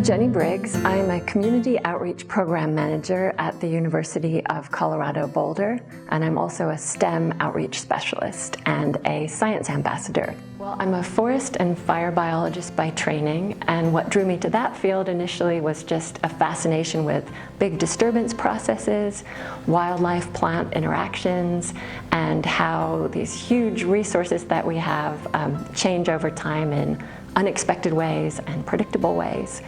Jenny Briggs. I'm a Community Outreach Program Manager at the University of Colorado Boulder, and I'm also a STEM Outreach Specialist and a Science Ambassador. Well, I'm a forest and fire biologist by training, and what drew me to that field initially was just a fascination with big disturbance processes, wildlife-plant interactions, and how these huge resources that we have change over time in unexpected ways and predictable ways.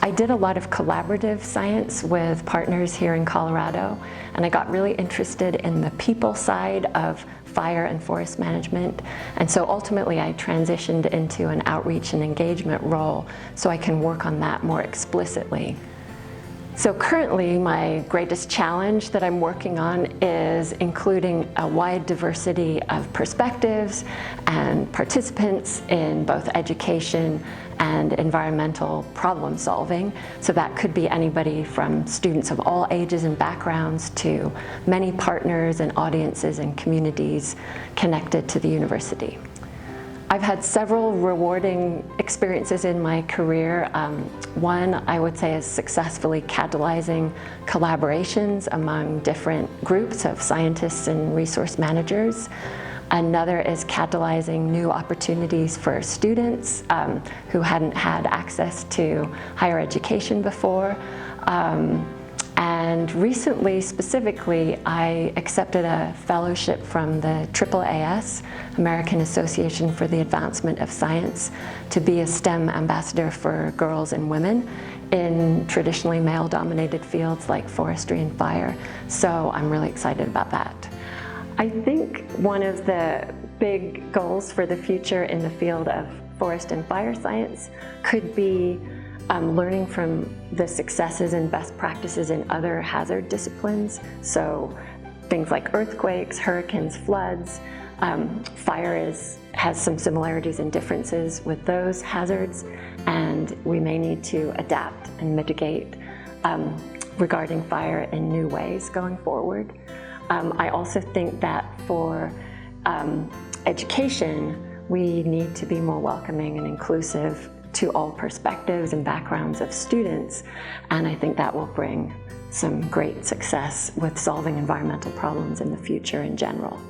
I did a lot of collaborative science with partners here in Colorado, and I got really interested in the people side of fire and forest management, and so ultimately I transitioned into an outreach and engagement role so I can work on that more explicitly. So currently, my greatest challenge that I'm working on is including a wide diversity of perspectives and participants in both education and environmental problem solving. So that could be anybody from students of all ages and backgrounds to many partners and audiences and communities connected to the university. I've had several rewarding experiences in my career. One, I would say, is successfully catalyzing collaborations among different groups of scientists and resource managers. Another is catalyzing new opportunities for students who hadn't had access to higher education before. And recently, specifically, I accepted a fellowship from the AAAS, American Association for the Advancement of Science, to be a STEM ambassador for girls and women in traditionally male-dominated fields like forestry and fire. So I'm really excited about that. I think one of the big goals for the future in the field of forest and fire science could be learning from the successes and best practices in other hazard disciplines. So things like earthquakes, hurricanes, floods. Fire has some similarities and differences with those hazards, and we may need to adapt and mitigate regarding fire in new ways going forward. I also think that for education, we need to be more welcoming and inclusive to all perspectives and backgrounds of students, and I think that will bring some great success with solving environmental problems in the future in general.